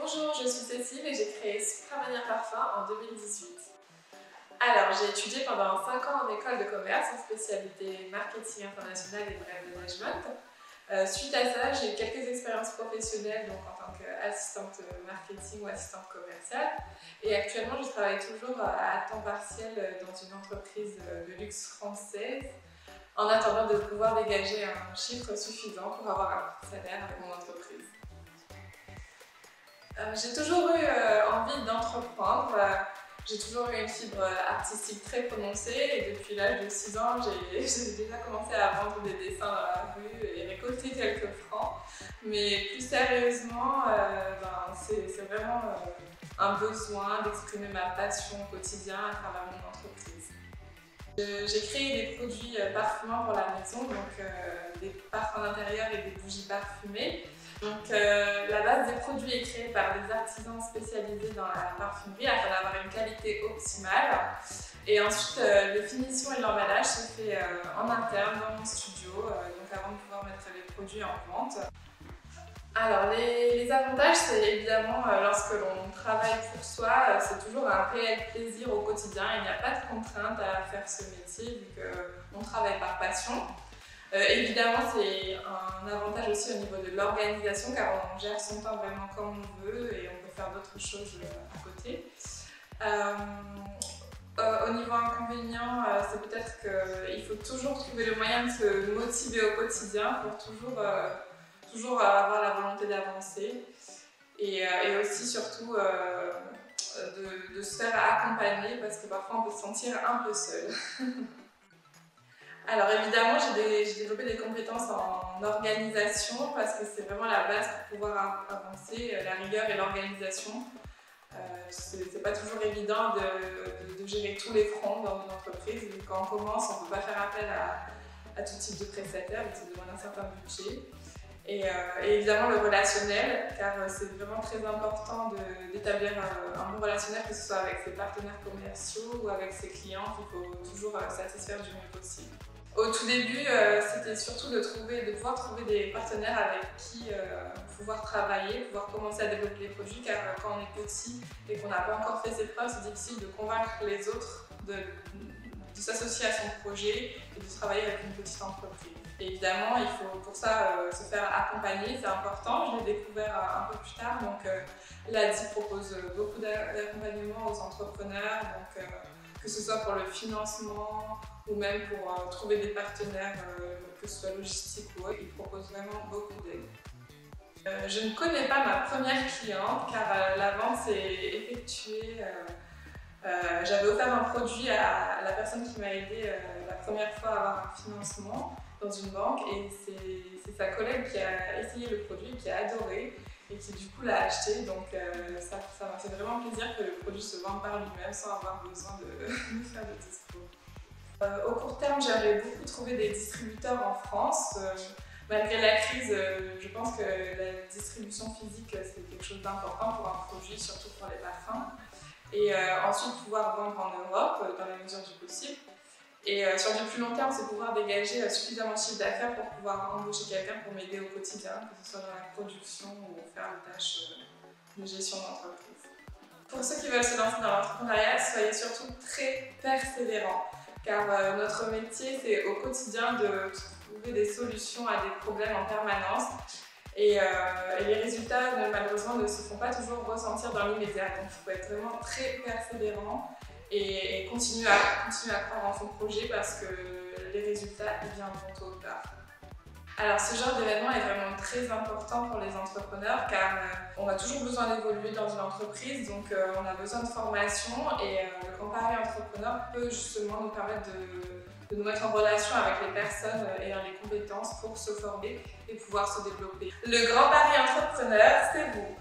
Bonjour, je suis Cécile et j'ai créé Sucramania Parfum en 2018. Alors, j'ai étudié pendant 5 ans en école de commerce en spécialité marketing international et brand management. Suite à ça, j'ai eu quelques expériences professionnelles donc en tant qu'assistante marketing ou assistante commerciale. Et actuellement, je travaille toujours à temps partiel dans une entreprise de luxe française en attendant de pouvoir dégager un chiffre suffisant pour avoir un salaire avec mon entreprise. J'ai toujours eu envie d'entreprendre. J'ai toujours eu une fibre artistique très prononcée et depuis l'âge de 6 ans, j'ai déjà commencé à vendre des dessins dans la rue et récolter quelques francs. Mais plus sérieusement, c'est vraiment un besoin d'exprimer ma passion au quotidien à travers mon entreprise. J'ai créé des produits parfumants pour la maison, donc des parfums d'intérieur et des bougies parfumées. Donc la base des produits est créée par des artisans spécialisés dans la parfumerie afin d'avoir une qualité optimale. Et ensuite, les finitions et l'emballage se fait en interne dans mon studio, donc avant de pouvoir mettre les produits en vente. Alors les avantages, c'est évidemment lorsque l'on travaille pour soi, c'est toujours un réel plaisir au quotidien. Il n'y a pas de contrainte à faire ce métier vu qu'on travaille par passion. Évidemment, c'est un avantage aussi au niveau de l'organisation car on gère son temps vraiment comme on veut et on peut faire d'autres choses à côté. Au niveau inconvénient, c'est peut-être qu'il faut toujours trouver le moyen de se motiver au quotidien pour toujours avoir la volonté d'avancer et aussi surtout de se faire accompagner parce que parfois on peut se sentir un peu seul. Alors évidemment, j'ai développé des compétences en organisation parce que c'est vraiment la base pour pouvoir avancer, la rigueur et l'organisation. C'est pas toujours évident de gérer tous les fronts dans une entreprise. Quand on commence, on ne peut pas faire appel à tout type de prestataire, donc ça demande un certain budget. Et évidemment le relationnel, car c'est vraiment très important d'établir un bon relationnel, que ce soit avec ses partenaires commerciaux ou avec ses clients, qu'il faut toujours satisfaire du mieux possible. Au tout début, c'était surtout de pouvoir trouver des partenaires avec qui pouvoir travailler, pouvoir commencer à développer les produits, car quand on est petit et qu'on n'a pas encore fait ses preuves, c'est difficile de convaincre les autres de s'associer à son projet et de travailler avec une petite entreprise. Et évidemment, il faut pour ça se faire accompagner, c'est important. Je l'ai découvert un peu plus tard, donc l'ADI propose beaucoup d'accompagnement aux entrepreneurs, donc, que ce soit pour le financement ou même pour trouver des partenaires, que ce soit logistique ou autre, ils proposent vraiment beaucoup d'aide. Je ne connais pas ma première cliente car la vente s'est effectuée. J'avais offert un produit à la personne qui m'a aidé la première fois à avoir un financement dans une banque et c'est sa collègue qui a essayé le produit, qui a adoré et qui du coup l'a acheté. Donc ça m'a fait vraiment plaisir que le produit se vende par lui-même sans avoir besoin de faire de dispo. Au court terme, j'aimerais beaucoup trouver des distributeurs en France. Malgré la crise, je pense que la distribution physique c'est quelque chose d'important pour un produit, surtout pour les parfums. Et ensuite pouvoir vendre en Europe dans la mesure du possible. Et sur du plus long terme, c'est pouvoir dégager suffisamment de chiffre d'affaires pour pouvoir embaucher quelqu'un pour m'aider au quotidien, que ce soit dans la production ou faire des tâches de gestion d'entreprise. Pour ceux qui veulent se lancer dans l'entrepreneuriat, soyez surtout très persévérants, car notre métier, c'est au quotidien de trouver des solutions à des problèmes en permanence. Et les résultats, malheureusement, ne se font pas toujours ressentir dans l'immédiat. Donc, il faut être vraiment très persévérant et continuer à croire en son projet parce que les résultats viendront tôt ou tard. Alors, ce genre d'événement est vraiment très important pour les entrepreneurs car on a toujours besoin d'évoluer dans une entreprise, donc on a besoin de formation et le Grand Paris Entrepreneur peut justement nous permettre de nous mettre en relation avec les personnes ayant les compétences pour se former et pouvoir se développer. Le Grand Paris Entrepreneur, c'est vous!